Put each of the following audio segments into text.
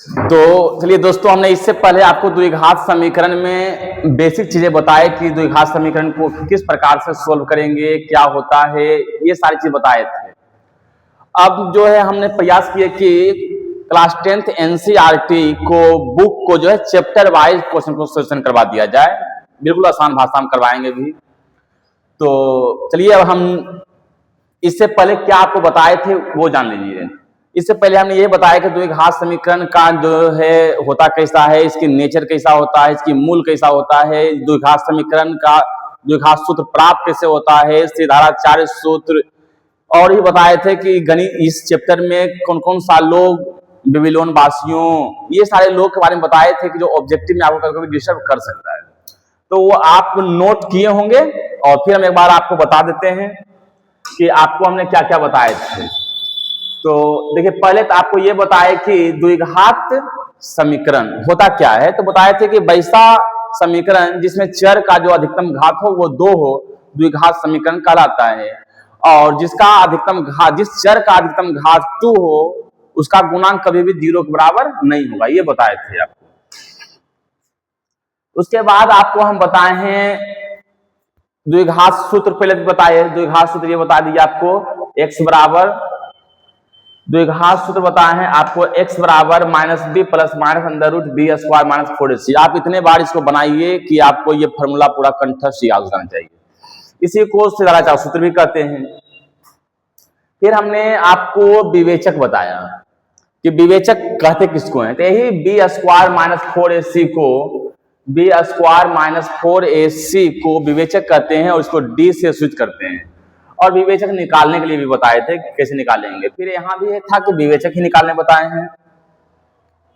तो चलिए दोस्तों, हमने इससे पहले आपको द्विघात समीकरण में बेसिक चीजें बताए कि द्विघात समीकरण को किस प्रकार से सोल्व करेंगे, क्या होता है, ये सारी चीज बताए थे। अब जो है हमने प्रयास किए कि क्लास 10th एनसीईआरटी को बुक को जो है चैप्टर वाइज क्वेश्चन को सोल्यूशन करवा दिया जाए, बिल्कुल आसान भाषा में करवाएंगे भी। तो चलिए अब हम इससे पहले क्या आपको बताए थे वो जान लीजिए। इससे पहले हमने ये बताया कि द्विघात समीकरण का जो है होता कैसा है, इसकी नेचर कैसा होता है, इसकी मूल कैसा होता है, द्विघात समीकरण का द्विघात सूत्र प्राप्त कैसे होता है, श्रीधराचार्य सूत्र, और ये बताए थे कि गणित इस चैप्टर में कौन कौन सा लोग बेबीलोन वासियों, ये सारे लोग के बारे में बताए थे कि जो ऑब्जेक्टिव में आपको कभी कभी डिस्टर्ब कर सकता है। तो वो आप नोट किए होंगे और फिर हम एक बार आपको बता देते हैं कि आपको हमने क्या क्या बताए थे। तो देखिए, पहले तो आपको ये बताया कि द्विघात समीकरण होता क्या है। तो बताए थे कि वैसा समीकरण जिसमें चर का जो अधिकतम घात हो वो 2 हो, द्विघात समीकरण कहलाता है। और जिसका अधिकतम घात, जिस चर का अधिकतम घात 2 हो, उसका गुणांक कभी भी 0 के बराबर नहीं होगा, ये बताए थे आपको। उसके बाद आपको हम बताए हैं द्विघात सूत्र, पहले बताए द्विघात सूत्र, ये बता दिया आपको x बराबर, द्विघात सूत्र बताए हैं आपको x बराबर -b प्लस -√b² - 4ac। आप इतने बार इसको बनाइए कि आपको ये फॉर्मूला पूरा कंठस्थ याद हो जाना चाहिए। इसी को श्रीधराचार्य सूत्र भी कहते हैं। फिर हमने आपको विवेचक बताया कि विवेचक कहते किसको हैं। तो यही b² - 4ac को, b² - 4ac को विवेचक कहते हैं और इसको d से स्विच करते हैं। और विवेचक निकालने के लिए भी बताए थे कि कैसे निकालेंगे। फिर यहां भी था कि विवेचक ही निकालने बताए हैं।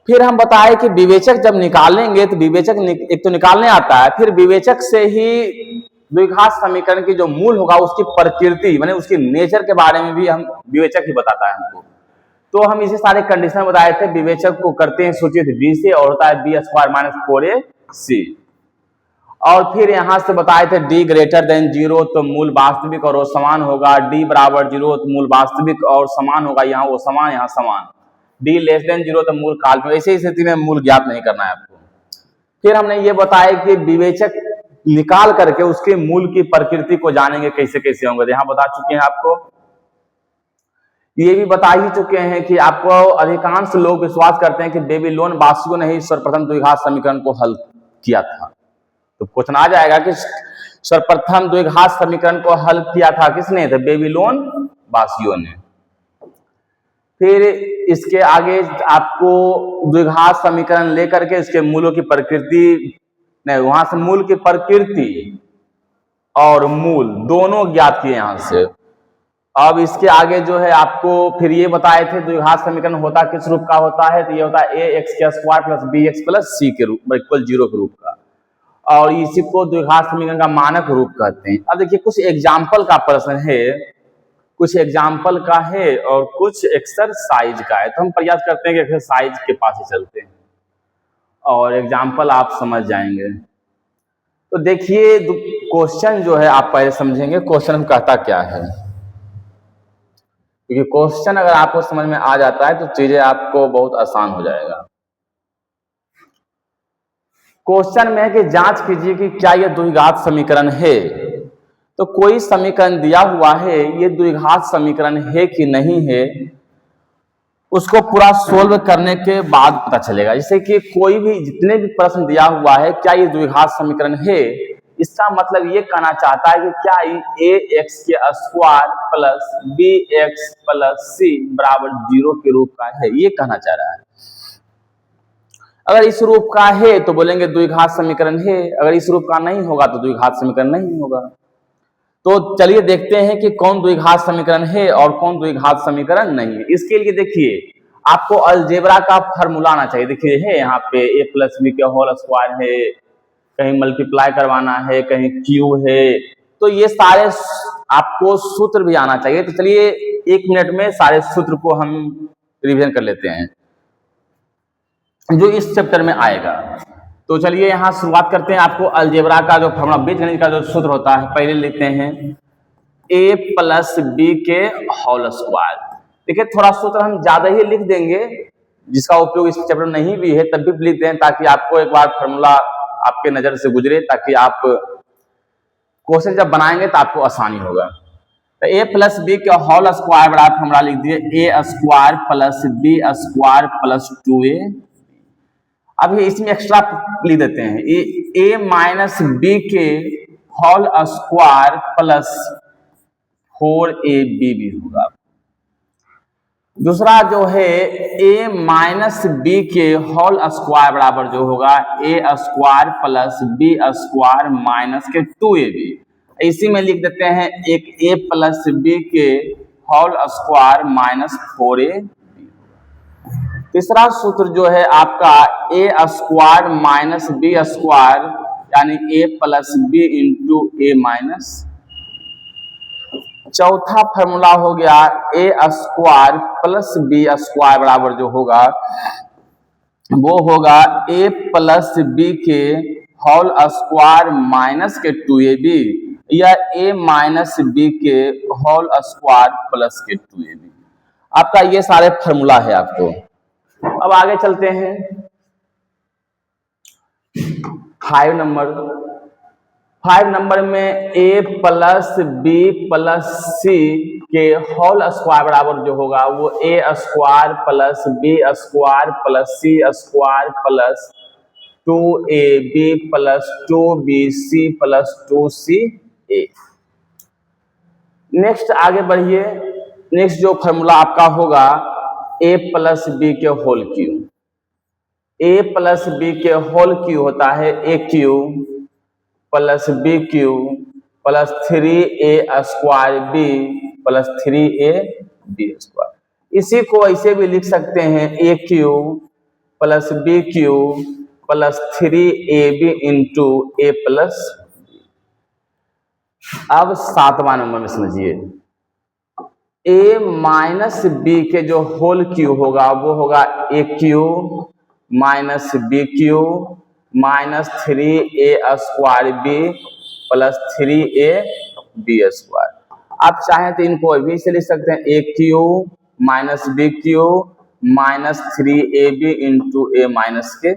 फिर हम बताए कि विवेचक जब निकालेंगे तो विवेचक एक तो निकालने आता है, फिर विवेचक से ही द्विघात समीकरण की जो मूल होगा उसकी प्रकृति माने उसकी नेचर के बारे में भी हम विवेचक ही बताता है हमको। तो हम इसे सारे कंडीशन बताए थे। विवेचक को करते हैं सूचित b से और होता है b² - 4ac। और फिर यहां से बताए थे d > 0 तो मूल वास्तविक और वो समान होगा, d बराबर 0 तो मूल वास्तविक और समान होगा, यहाँ वो समान यहाँ समान, d < 0 तो मूल काल्पनिक। ऐसी स्थिति में मूल ज्ञात नहीं करना है आपको। फिर हमने ये बताया कि विवेचक निकाल करके उसके मूल की प्रकृति को जानेंगे कैसे कैसे होंगे, यहाँ बता चुके हैं आपको। ये भी बता ही चुके हैं कि आपको अधिकांश लोग विश्वास करते हैं कि बेबीलोन वासियों ने ही सर्वप्रथम द्विघात समीकरण को हल किया था। तो क्वेश्चन आ जाएगा कि सर्वप्रथम द्विघात समीकरण को हल किया था किसने, तो बेबीलोन वासियों ने। फिर इसके आगे आपको द्विघात समीकरण लेकर के इसके मूलों की प्रकृति, नहीं वहां से मूल की प्रकृति और मूल दोनों ज्ञात किए यहां से। अब इसके आगे जो है आपको फिर ये बताए थे द्विघात समीकरण होता किस रूप का होता है। तो ये होता है ax² + bx + c के रूप = 0 के रूप का, और इसी को द्विघात समीकरण का मानक रूप कहते हैं। अब देखिए कुछ एग्जाम्पल का प्रश्न है, कुछ एग्जाम्पल का है और कुछ एक्सरसाइज का है। तो हम प्रयास करते हैं कि एक्सरसाइज के पास ही चलते हैं और एग्जाम्पल आप समझ जाएंगे। तो देखिए क्वेश्चन जो है आप पहले समझेंगे क्वेश्चन हम कहता क्या है, क्योंकि क्वेश्चन अगर आपको समझ में आ जाता है तो चीजें आपको बहुत आसान हो जाएगा। क्वेश्चन में है कि जांच कीजिए कि क्या यह द्विघात समीकरण है। तो कोई समीकरण दिया हुआ है, ये द्विघात समीकरण है कि नहीं है, उसको पूरा सोल्व करने के बाद पता चलेगा। जैसे कि कोई भी जितने भी प्रश्न दिया हुआ है, क्या ये द्विघात समीकरण है, इसका मतलब ये कहना चाहता है कि क्या ax² + bx + c बराबर 0 के रूप का है, ये कहना चाह रहा है। अगर इस रूप का है तो बोलेंगे द्विघात समीकरण है, अगर इस रूप का नहीं होगा तो द्विघात समीकरण नहीं होगा। तो चलिए देखते हैं कि कौन द्विघात समीकरण है और कौन द्विघात समीकरण नहीं है। इसके लिए देखिए आपको अलजेब्रा का फॉर्मूला आना चाहिए। देखिए है यहाँ पे a + b के होल स्क्वायर है, कहीं मल्टीप्लाई करवाना है, कहीं क्यू है, तो ये सारे आपको सूत्र भी आना चाहिए। तो चलिए 1 मिनट में सारे सूत्र को हम रिवीजन कर लेते हैं जो इस चैप्टर में आएगा। तो चलिए यहाँ शुरुआत करते हैं। आपको अलजेब्रा का जो फॉर्मूला, बीजगणित का जो सूत्र होता है, पहले लिखते हैं a + b के होल स्क्वायर। देखिए थोड़ा सूत्र हम ज्यादा ही लिख देंगे, जिसका उपयोग इस चैप्टर में नहीं भी है तब भी लिख दें, ताकि आपको एक बार फॉर्मूला आपके नजर से गुजरे, ताकि आप क्वेश्चन जब बनाएंगे तो आपको आसानी होगा। तो ए प्लस बी के होल स्क्वायर बराबर फॉर्मूला लिख दिए a square plus b square plus 2a। अब इसमें एक्स्ट्रा लिख देते हैं ए माइनस बी के होल स्क्वायर प्लस 4ab भी होगा। दूसरा जो है ए माइनस बी के होल स्क्वायर बराबर जो होगा a square plus b square minus के 2ab। इसी में लिख देते हैं एक ए प्लस बी के होल स्क्वायर माइनस 4ab। तीसरा सूत्र जो है आपका ए स्क्वायर माइनस बी स्क्वायर यानी ए plus b into a minus. चौथा फॉर्मूला हो गया ए स्क्वायर प्लस बी स्क्वायर बराबर जो होगा वो होगा ए प्लस बी के होल स्क्वायर माइनस के 2ab या ए माइनस बी के होल स्क्वायर प्लस के 2ab। आपका ये सारे फॉर्मूला है आपको। अब आगे चलते हैं 5 नंबर में a plus b plus c के होल स्क्वायर बराबर जो होगा वो a square plus b square plus c square plus 2ab plus 2bc plus 2ca। Next आगे बढ़िए। नेक्स्ट जो फॉर्मूला आपका होगा ए प्लस बी के whole cube. A plus b के होल क्यूब होता है a cube plus b cube plus 3a square b plus 3ab square. इसी को ऐसे भी लिख सकते हैं a cube plus b cube plus 3ab into a plus. अब 7वां नंबर में समझिए ए माइनस बी के जो होल क्यूब होगा वो होगा a cube minus b cube minus 3a square b plus 3ab square. आप चाहें तो इनको भी से लिख सकते हैं a cube minus b cube minus 3ab into a minus के।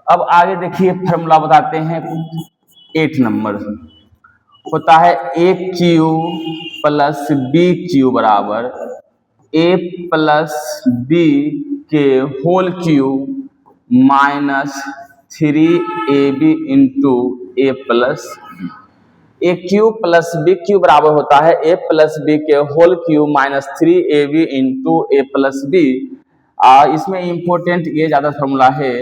अब आगे देखिए फॉर्मूला बताते हैं 8 नंबर होता है a cube plus b cube बराबर ए प्लस बी के whole cube minus 3ab into a plus b. A cube plus b cube बराबर होता है ए प्लस बी के whole cube minus 3ab into a plus b. इसमें important ये ज्यादा formula है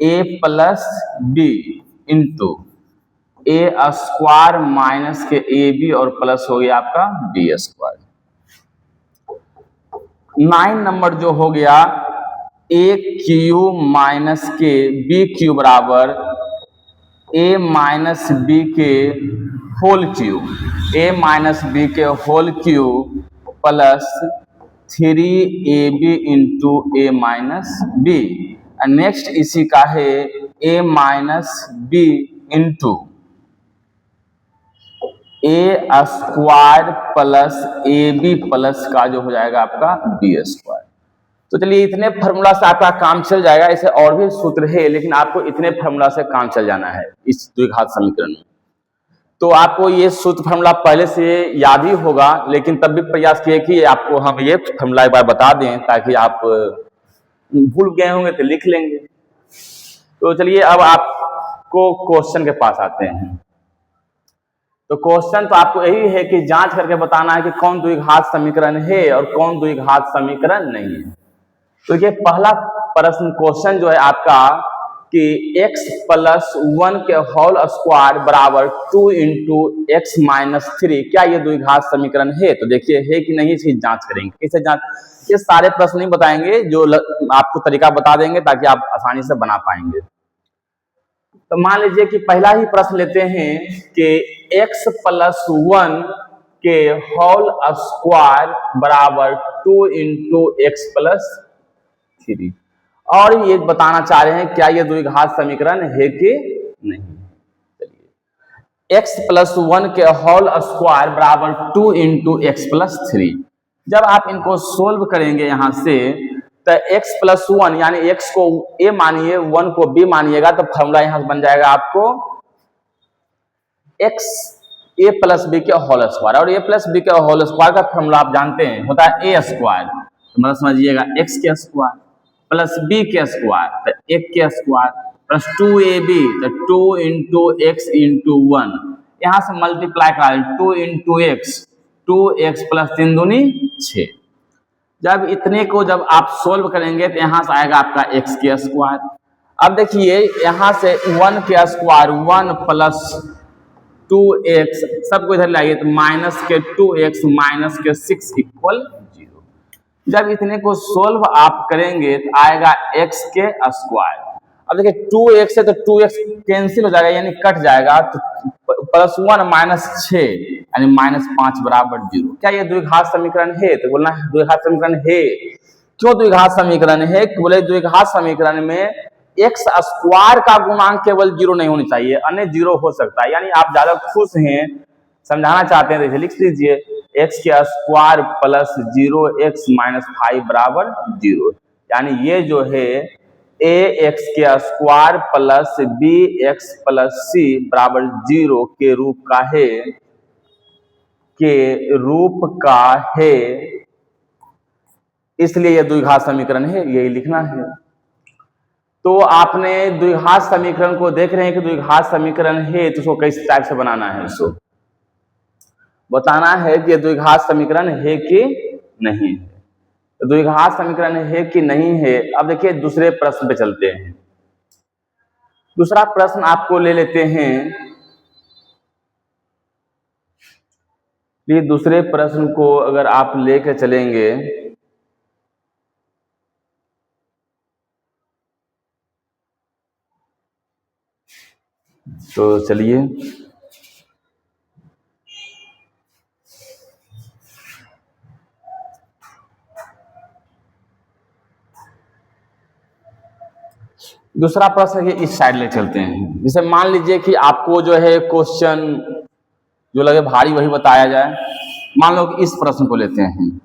a plus b into a square minus के a B और प्लस हो गया आपका बी स्क्वायर। 9 नंबर जो हो गया ए क्यूब माइनस के बी क्यूब बराबर ए माइनस बी के whole cube a minus b के whole cube plus 3ab into a minus b. Next इसी का है a minus b into a square plus a b plus का जो हो जाएगा आपका बी स्क्वायर। तो चलिए इतने फार्मूला से आपका काम चल जाएगा। ऐसे और भी सूत्र है लेकिन आपको इतने फार्मूला से काम चल जाना है इस द्विघात समीकरण में। तो आपको ये सूत्र फार्मूला पहले से याद ही होगा, लेकिन तब भी प्रयास किए कि आपको हम ये फार्मूला एक बार बता दें ताकि आप भूल गए होंगे तो लिख लेंगे। तो चलिए अब आपको क्वेश्चन के पास आते हैं। तो क्वेश्चन तो आपको यही है कि जांच करके बताना है कि कौन द्विघात समीकरण है और कौन द्विघात समीकरण नहीं है। तो ये पहला प्रश्न क्वेश्चन जो है आपका कि x प्लस 1 के होल स्क्वायर बराबर 2 इंटू एक्स माइनस 3 क्या ये द्विघात समीकरण है? तो देखिए है कि नहीं, इसकी जांच करेंगे। कैसे जांच? ये सारे प्रश्न नहीं बताएंगे, जो आपको तरीका बता देंगे ताकि आप आसानी से बना पाएंगे। तो मान लीजिए कि पहला ही प्रश्न लेते हैं कि x प्लस 1 के होल स्क्वायर बराबर 2 इंटू एक्स प्लस 3 और ये बताना चाह रहे हैं क्या ये द्विघात समीकरण है कि नहीं। चलिए x प्लस 1 के होल स्क्वायर बराबर 2 इंटू एक्स प्लस 3। जब आप इनको सोल्व करेंगे यहां से तो x प्लस 1 यानी x को a मानिए 1 को b मानिएगा तो फॉर्मूला यहां से बन जाएगा आपको x a प्लस बी के होल स्क्वायर। और a प्लस बी के होल स्क्वायर का फॉर्मूला आप जानते हैं होता है a स्क्वायर, तो मतलब समझिएगा x के स्क्वायर प्लस b के स्क्वायर तो 1 के स्क्वायर प्लस 2ab तो 2 इंटू एक्स इंटू 1, यहां से मल्टीप्लाई करा 2 इंटू एक्स 2x प्लस 3 दूनी 6। जब इतने को जब आप सोल्व करेंगे तो यहां से आएगा आपका x के स्क्वायर। अब देखिए यहां से 1 के स्क्वायर 1 प्लस 2x सबको इधर लाइए तो माइनस के 2x माइनस के 6 इक्वल 0। जब इतने को सोल्व आप करेंगे तो आएगा x के स्क्वायर। अब देखिए 2x से तो 2x कैंसिल हो जाएगा यानी कट जाएगा, तो प्लस 1 माइनस 6 यानी माइनस 5 बराबर 0। क्या ये द्विघात समीकरण है? तो बोलना है द्विघात समीकरण है। क्यों द्विघात समीकरण है? बोले द्विघात समीकरण में x स्क्वायर का गुणांक केवल 0 नहीं होनी चाहिए, अन्य 0 हो सकता है। यानी आप ज्यादा खुश हैं, समझाना चाहते हैं तो लिख लीजिए x के स्क्वायर प्लस 0x माइनस 5 बराबर 0। यानी ये जो है ax के square plus bx plus c बराबर 0 के रूप का है, इसलिए यह द्विघात समीकरण है, यही लिखना है। तो आपने द्विघात समीकरण को देख रहे हैं कि द्विघात समीकरण है तो उसको किस टाइप से बनाना है, उसको बताना है कि द्विघात समीकरण है कि नहीं है। तो द्विघात समीकरण है कि नहीं है। अब देखिए दूसरे प्रश्न पे चलते हैं। दूसरा प्रश्न आपको ले लेते हैं। ये दूसरे प्रश्न को अगर आप लेकर चलेंगे तो चलिए दूसरा प्रश्न के इस साइड ले चलते हैं। जैसे मान लीजिए कि आपको जो है क्वेश्चन जो लगे भारी वही बताया जाए। मान लो कि इस प्रश्न को लेते हैं,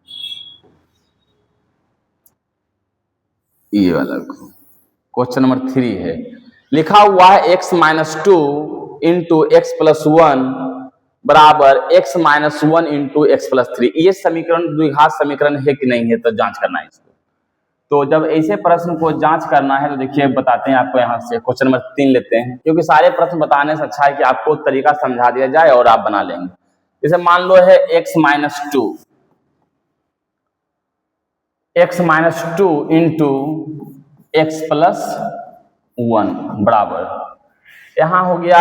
ये वाला क्वेश्चन नंबर 3 है। लिखा हुआ है x minus 2 into x plus 1 बराबर x minus 1 into x plus 3। ये समीकरण द्विघात समीकरण है कि नहीं है तो जांच करना है इसको। तो जब ऐसे प्रश्न को जांच करना है तो देखिए बताते हैं आपको। यहां से क्वेश्चन नंबर 3 लेते हैं, क्योंकि सारे प्रश्न बताने से अच्छा है कि आपको तरीका समझा दिया जाए और आप बना लेंगे। जैसे मान लो है x minus 2 into x plus 1 बराबर, यहां हो गया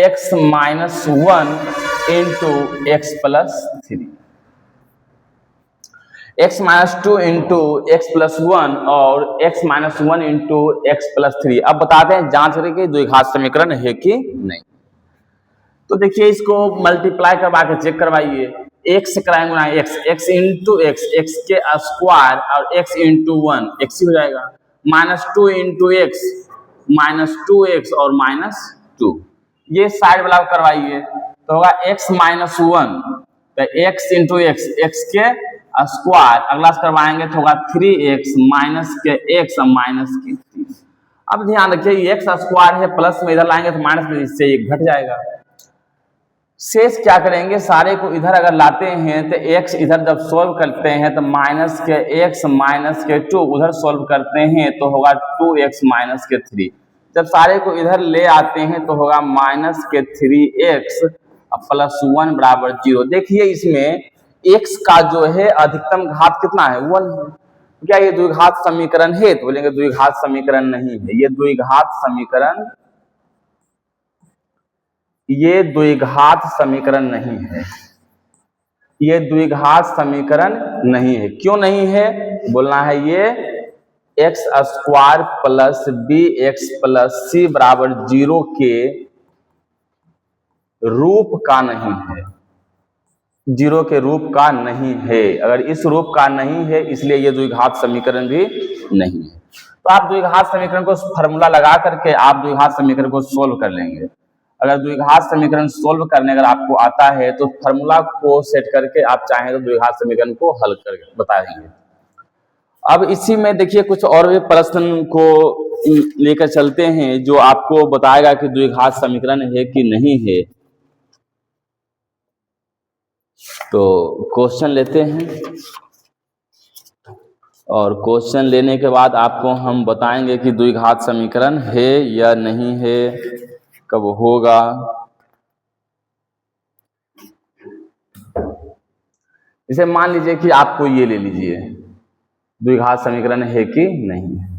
x minus 1 into x plus 3। x minus 2 into x plus 1 और x minus 1 into x plus 3। अब बताते हैं जांच करके द्विघात समीकरण है कि नहीं। तो देखिए इसको मल्टीप्लाई करवा के चेक करवाइए। x से कराएंगे ना x इंटू एक्स के स्क्वायर और x इंटू 1 x ही हो जाएगा, minus 2 into x minus 2x और माइनस 2। ये साइड वाला करवाइए तो होगा x माइनस 1 तो x इंटू एक्स के स्क्वायर, अगला करवाएंगे तो होगा 3x माइनस के x माइनस के 3। अब ध्यान रखिए x स्क्वायर है, प्लस में इधर लाएंगे तो माइनस में इससे एक घट जाएगा। शेष क्या करेंगे, सारे को इधर अगर लाते हैं तो x इधर जब सोल्व करते हैं तो माइनस के x माइनस के 2 उधर सोल्व करते हैं तो होगा 2x माइनस के 3। जब सारे को इधर ले आते हैं तो होगा माइनस के 3x प्लस 1 बराबर 0। देखिए इसमें x का जो है अधिकतम घात कितना है 1 है। क्या ये द्विघात समीकरण है? तो बोलेंगे द्विघात समीकरण नहीं है। ये द्विघात समीकरण नहीं है। ये द्विघात समीकरण नहीं है। क्यों नहीं है? बोलना है ये x square plus b x plus c बराबर 0 के रूप का नहीं है। 0 के रूप का नहीं है। अगर इस रूप का नहीं है इसलिए ये द्विघात समीकरण भी नहीं है। तो आप द्विघात समीकरण को फॉर्मूला लगा करके आप द्विघात समीकरण को सोल्व कर लेंगे। अगर द्विघात समीकरण सोल्व करने अगर आपको आता है तो फॉर्मूला को सेट करके आप चाहें तो द्विघात समीकरण को हल करके बता देंगे। अब इसी में देखिए कुछ और भी प्रश्न को लेकर चलते हैं जो आपको बताएगा कि द्विघात समीकरण है कि नहीं है। तो क्वेश्चन लेते हैं और क्वेश्चन लेने के बाद आपको हम बताएंगे कि द्विघात समीकरण है या नहीं है, कब होगा। इसे मान लीजिए कि आपको ये ले लीजिए, द्विघात समीकरण है कि नहीं है।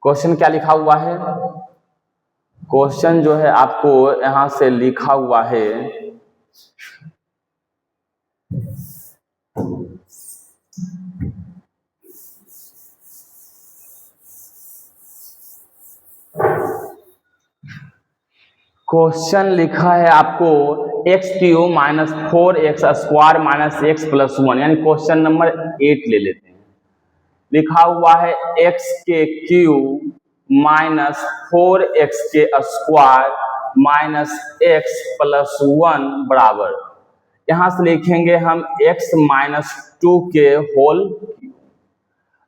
क्वेश्चन क्या लिखा हुआ है? क्वेश्चन जो है आपको यहां से लिखा हुआ है क्वेश्चन लिखा है आपको x³ minus 4x square minus x plus 1, यानी क्वेश्चन नंबर 8 ले लेते हैं। लिखा हुआ है x³ माइनस 4x के स्क्वायर माइनस x प्लस 1 बराबर, यहां से लिखेंगे हम x माइनस 2 के होल।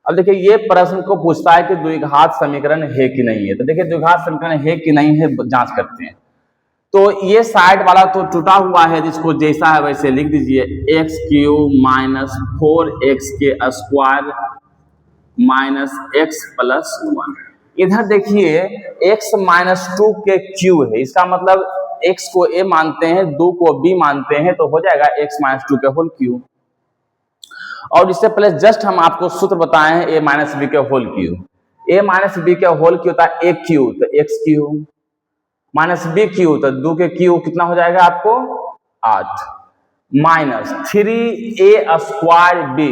अब देखिए ये प्रश्न को पूछता है कि द्विघात समीकरण है कि नहीं है। तो देखिए द्विघात समीकरण है कि नहीं है जांच करते हैं। तो ये साइड वाला तो टूटा हुआ है, जिसको जैसा है वैसे लिख दीजिए, x³ माइनस 4x के स्क्वायर माइनस x प्लस 1। इधर देखिए x माइनस 2 के क्यू है, इसका मतलब x को a मानते हैं, 2 को b मानते हैं, तो हो जाएगा x माइनस 2 के होल क्यू। और इससे पहले जस्ट हम आपको सूत्र बताए हैं a माइनस b के whole cube. a minus b के होल क्यू होता है a क्यू, तो x³ माइनस b क्यू, तो 2 के क्यू कितना हो जाएगा आपको 8, माइनस 3a स्क्वायर b,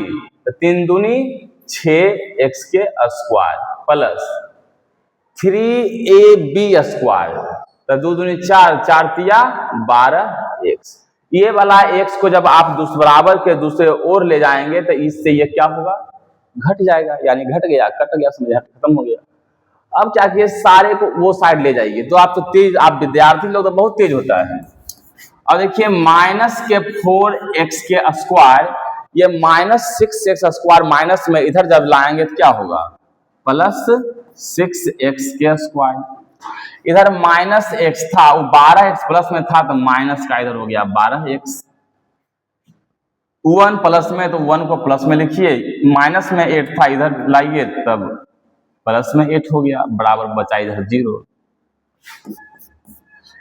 तो 3 दूनी 6x के स्क्वायर प्लस 3ab स्क्वायर, तो 2 दूनी 4, 4 तिया 12x। ये वाला x को जब आप बराबर के दूसरे ओर ले जाएंगे तो इससे ये क्या होगा, घट जाएगा, यानी घट गया, कट गया, समझ खत्म हो गया। अब क्या किए, सारे को वो साइड ले जाइए। तो आप तो तेज, आप विद्यार्थी लोग तो बहुत तेज होता है। अब देखिए माइनस के 4x के स्क्वायर, ये माइनस 6x स्क्वायर माइनस में इधर जब लाएंगे तो क्या होगा, प्लस 6x के स्क्वायर। इधर माइनस x था, वो 12x प्लस में था, तो माइनस का इधर हो गया 12x। 1 प्लस में, तो 1 को प्लस में लिखिए, माइनस में 8 था, इधर लाइए तब प्लस में 8 हो गया, बराबर बचा इधर 0।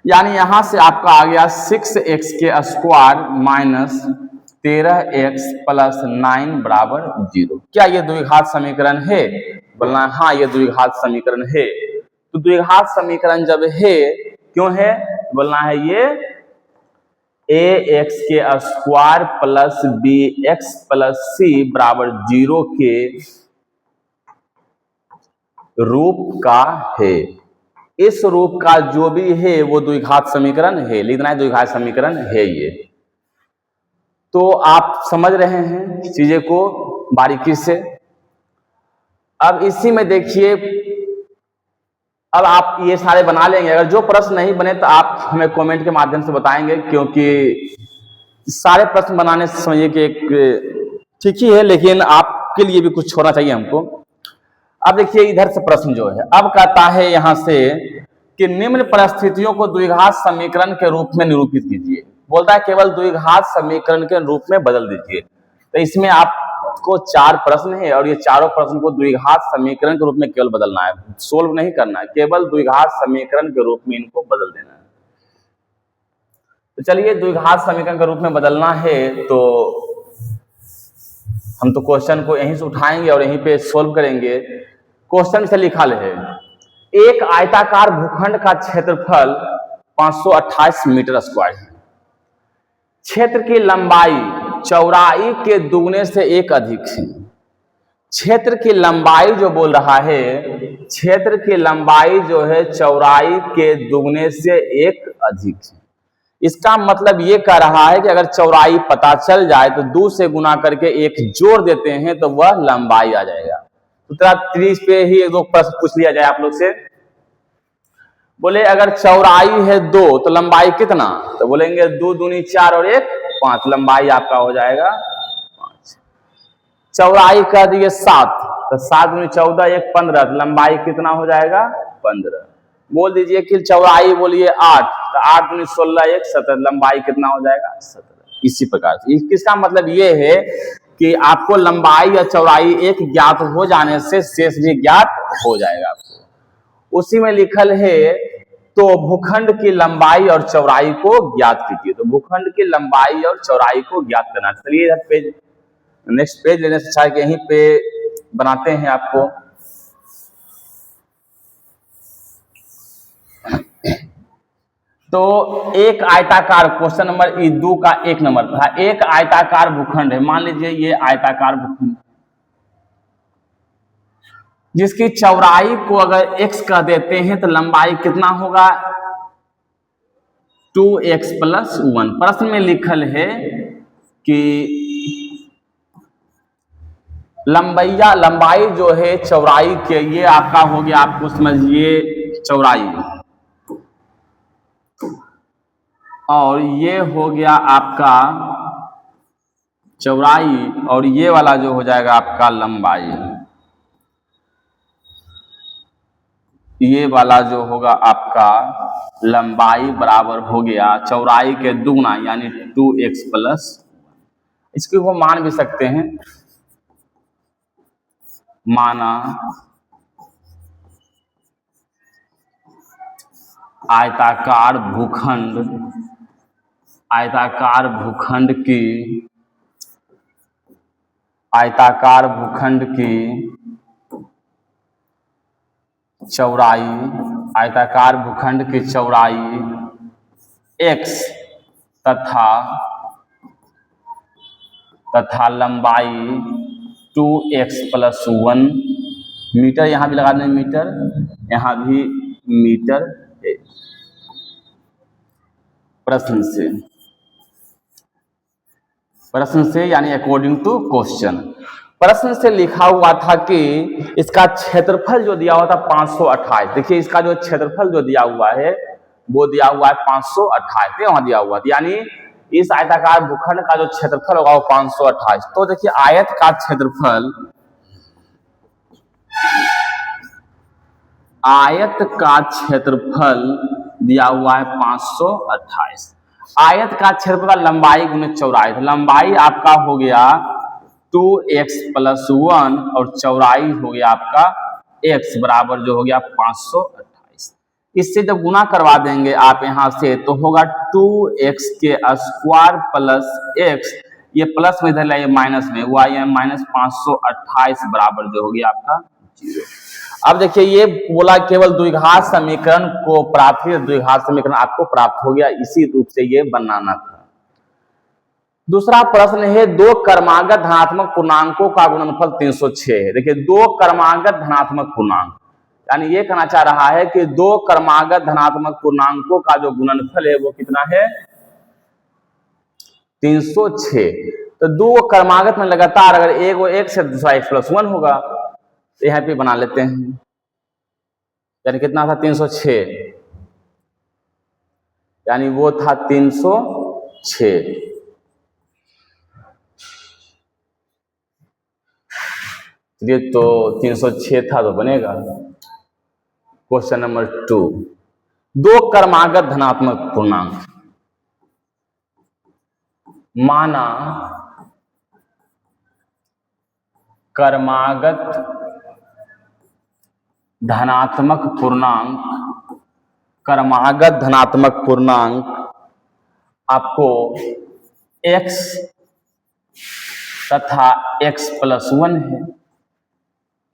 यानी यहां से आपका आ गया 6x के स्क्वायर माइनस 13x प्लस 9 बराबर 0। क्या ये द्विघात समीकरण है? बोलना हाँ ये द्विघात समीकरण है। तो द्विघात समीकरण जब है, क्यों है? बोलना है ये ax के square plus bx plus c बराबर 0 के रूप का है। इस रूप का जो भी है वो द्विघात समीकरण है, लिखना है द्विघात समीकरण है ये। तो आप समझ रहे हैं चीजें को बारीकी से। अब इसी में देखिए, अब आप ये सारे बना लेंगे। अगर जो प्रश्न नहीं बने तो आप हमें कमेंट के माध्यम से बताएंगे, क्योंकि सारे प्रश्न बनाने से समझिए कि एक ठीक ही है, लेकिन आपके लिए भी कुछ छोड़ना चाहिए हमको। अब देखिए इधर से प्रश्न जो है, अब कहता है यहां से कि निम्न परिस्थितियों को द्विघात समीकरण के रूप में निरूपित कीजिए। बोलता है केवल द्विघात समीकरण के रूप में बदल दीजिए। तो इसमें आपको 4 प्रश्न है और ये चारों प्रश्न को द्विघात समीकरण के रूप में केवल बदलना है, सोल्व नहीं करना है, केवल द्विघात समीकरण के रूप में इनको बदल देना है। तो चलिए द्विघात समीकरण के रूप में बदलना है, तो हम तो क्वेश्चन को यहीं से उठाएंगे और यहीं पे सोल्व करेंगे। क्वेश्चन से लिखा है, एक आयताकार भूखंड का क्षेत्रफल 528 मीटर स्क्वायर है। क्षेत्र की लंबाई चौड़ाई के दुगने से 1 अधिक है। क्षेत्र की लंबाई जो बोल रहा है, क्षेत्र की लंबाई जो है चौड़ाई के दुगने से 1 अधिक है। इसका मतलब ये कह रहा है कि अगर चौड़ाई पता चल जाए तो 2 से गुना करके 1 जोड़ देते हैं तो वह लंबाई आ जाएगा। तो 30 पे ही 2 प्रश्न पूछ लिया जाए आप लोग से। बोले अगर चौड़ाई है 2 तो लंबाई कितना, तो बोलेंगे 2 दूनी 4 और 1 5, लंबाई आपका हो जाएगा 5। चौड़ाई कह दिए 7, तो 7 × 14 1 15, तो लंबाई कितना हो जाएगा 15। बोल दीजिए कि चौड़ाई बोलिए 8, तो 8 × 16 1 17, लंबाई कितना हो जाएगा 17। इसी प्रकार से इसका मतलब ये है कि आपको लंबाई या चौड़ाई एक ज्ञात हो जाने से शेष भी ज्ञात हो जाएगा आपको। उसी में लिखल है तो भूखंड की लंबाई और चौड़ाई को ज्ञात कीजिए। तो भूखंड की लंबाई और चौड़ाई को ज्ञात करना। चलिए इधर पेज, नेक्स्ट पेज लेने से अच्छा है कि यहीं पे बनाते हैं आपको। तो एक आयताकार, क्वेश्चन नंबर 2 का 1 नंबर था, एक आयताकार भूखंड है। मान लीजिए ये आयताकार भूखंड जिसकी चौड़ाई को अगर x कह देते हैं तो लंबाई कितना होगा 2x + 1। प्रश्न में लिखल है कि लंबाई जो है चौड़ाई के, ये आपका हो गया, आपको समझिए चौड़ाई, और ये हो गया आपका चौड़ाई, और ये वाला जो हो जाएगा आपका लंबाई। ये वाला जो होगा आपका लंबाई बराबर हो गया चौड़ाई के दुगना यानी 2x +। इसको वो मान भी सकते हैं, माना आयताकार भूखंड की चौड़ाई x तथा लंबाई 2x + 1 मीटर, यहां भी लगा दें मीटर, यहां भी मीटर है। प्रश्न से यानी अकॉर्डिंग टू क्वेश्चन, प्रश्न से लिखा हुआ था कि इसका क्षेत्रफल जो दिया हुआ था 528। देखिए इसका जो क्षेत्रफल जो दिया हुआ है वो दिया हुआ है 528, वहां दिया हुआ था, यानी इस आयताकार भूखंड का जो क्षेत्रफल होगा वो 528। तो देखिए आयत का क्षेत्रफल दिया हुआ है 528। आयत का क्षेत्रफल का लंबाई गुने चौड़ाई, तो लंबाई आपका हो गया 2x + 1 और चौड़ाई हो गया आपका x बराबर जो हो गया 528। इससे जब गुना करवा देंगे आप यहां से तो होगा 2x² + x, ये प्लस में इधर लाइए माइनस में, हुआ ये -528 बराबर जो हो गया आपका 0। अब देखिए ये बोला केवल द्विघात समीकरण को प्राप्त, द्विघात समीकरण आपको प्राप्त हो गया, इसी रूप से ये बनाना था। दूसरा प्रश्न है दो क्रमागत धनात्मक पूर्णांकों का गुणनफल 306 है। देखिए दो क्रमागत धनात्मक पूर्णांक, यानी ये कहना चाह रहा है कि दो क्रमागत धनात्मक पूर्णांकों का जो गुणनफल है वो कितना है 306। तो दो क्रमागत में लगातार अगर एक वो x से दूसरा x + 1 होगा, तो यहां पे बना लेते हैं, यानी कितना था 306, यानी वो था 306। ये तो 306 था तो बनेगा। क्वेश्चन नंबर 2, दो क्रमागत धनात्मक पूर्णांक, माना क्रमागत धनात्मक पूर्णांक आपको x तथा x + 1 है,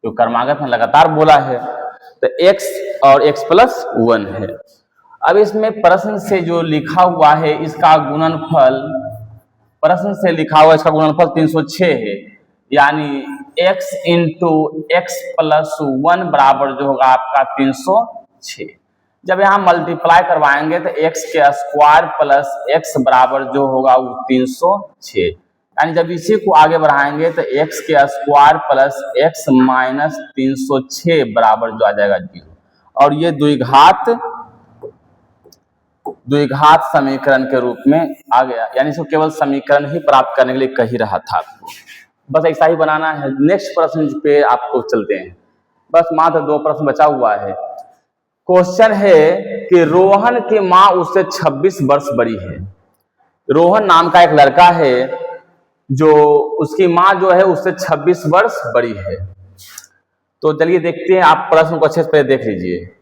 जो क्रमागत में लगातार बोला है, तो x और x + 1 है। अब इसमें प्रश्न से जो लिखा हुआ है इसका गुणनफल, प्रश्न से लिखा हुआ इसका गुणनफल 306 है, यानी x × x + 1 बराबर जो होगा आपका 306। जब यहां मल्टीप्लाई करवाएंगे तो x² + x बराबर जो होगा वो 306, यानी जब इसी को आगे बढ़ाएंगे तो x² + x - 306 बराबर जो आ जाएगा 0। और ये द्विघात समीकरण के रूप में आ गया, यानी इसको केवल समीकरण ही प्राप्त करने के लिए कह ही रहा था आपको। बस ऐसा ही बनाना है। नेक्स्ट प्रश्न पे आपको चलते हैं, बस मात्र 2 प्रश्न बचा हुआ है। क्वेश्चन है कि रोहन की माँ उससे 26 वर्ष बड़ी है। रोहन नाम का एक लड़का है जो उसकी माँ जो है उससे 26 वर्ष बड़ी है। तो चलिए देखते हैं, आप प्रश्न को अच्छे से देख लीजिए।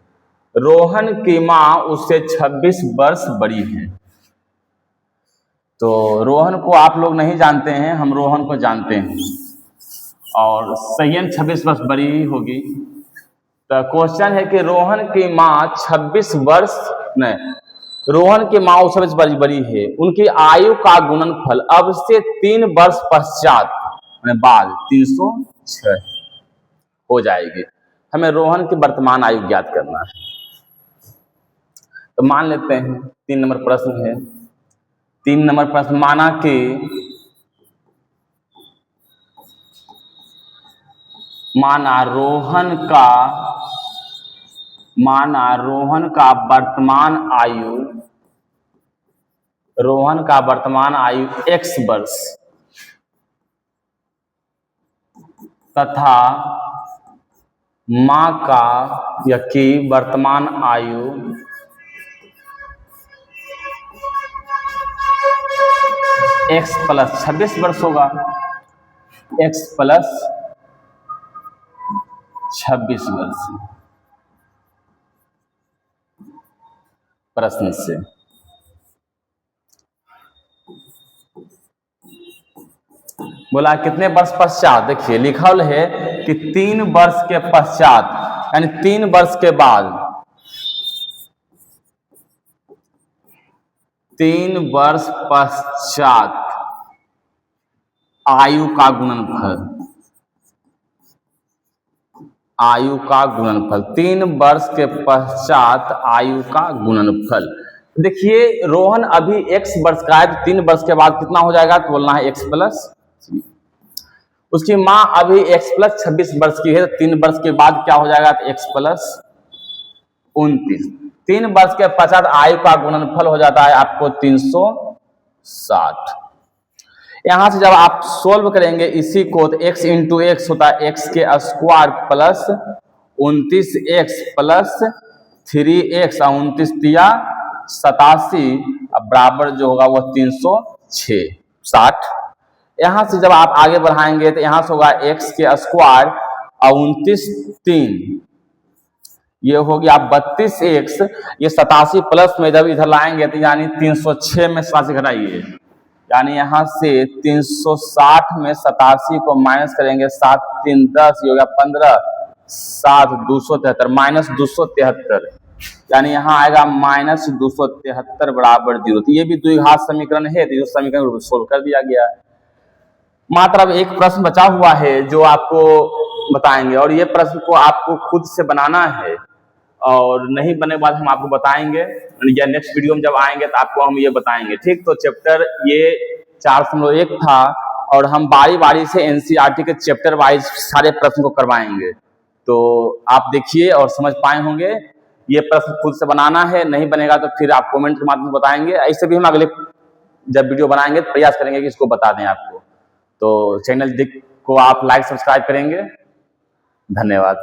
रोहन की माँ उससे 26 वर्ष बड़ी है। तो रोहन को आप लोग नहीं जानते हैं, हम रोहन को जानते हैं, और संयन 26 वर्ष बड़ी ही होगी। तो क्वेश्चन है कि रोहन की माँ 26 वर्ष नहीं, रोहन की माँ उससे बड़ी है, उनकी आयु का गुणनफल अब से 3 वर्ष पश्चात बाद 306 हो जाएगी। हमें रोहन की वर्तमान आयु ज्ञात करना है। तो मान लेते हैं 3 नंबर प्रश्न है। 3 नंबर प्रश्न, माना रोहन का वर्तमान आयु x वर्ष तथा माँ का या की वर्तमान आयु x प्लस 26 वर्ष होगा। x प्लस 26 वर्ष प्रश्न से बोला कितने वर्ष पश्चात। देखिए लिखल है कि 3 वर्ष के पश्चात, यानी 3 वर्ष के बाद, 3 वर्ष पश्चात आयु का गुणनफल 3 वर्ष के पश्चात आयु का गुणनफल। देखिए रोहन अभी x वर्ष का है, तो 3 वर्ष के बाद कितना हो जाएगा, तो बोलना है x प्लस। उसकी माँ अभी x प्लस 26 वर्ष की है, तो 3 वर्ष के बाद क्या हो जाएगा, तो x प्लस 29। 3 वर्ष के पश्चात आयु का गुणनफल हो जाता है आपको 360। यहां से जब आप सोल्व करेंगे इसी को, तो x इंटू एक्स होता है x के square plus 29x plus 3x, 29 दिया 87, बराबर जो होगा वो 360। यहां से जब आप आगे बढ़ाएंगे तो यहां से होगा x के स्क्वायर और 29 3, ये हो गया 32x, ये 87 प्लस में जब इधर लाएंगे तो यानी 306 में 87 घटाइए, यानी यहां से 360 में 87 को माइनस करेंगे, 7 3 10, ये हो गया 15, 7 273 माइनस 273, यानी यहाँ आएगा माइनस 273 बराबर 0। तो ये भी द्विघात समीकरण है, तो समीकरण सोल्व कर दिया गया है। मात्र अब एक प्रश्न बचा हुआ है जो आपको बताएंगे, और ये प्रश्न को आपको खुद से बनाना है, और नहीं बने बाद हम आपको बताएंगे, या नेक्स्ट वीडियो में जब आएंगे तो आपको हम ये बताएंगे, ठीक। तो चैप्टर ये 4.1 था, और हम बारी बारी से एनसीईआरटी के चैप्टर वाइज सारे प्रश्न को करवाएंगे। तो आप देखिए और समझ पाए होंगे। ये प्रश्न खुद से बनाना है, नहीं बनेगा तो फिर आप कमेंट के माध्यम से बताएंगे। ऐसे भी हम अगले जब वीडियो बनाएंगे तो प्रयास करेंगे कि इसको बता दें आपको। तो चैनल को आप लाइक सब्सक्राइब करेंगे। धन्यवाद।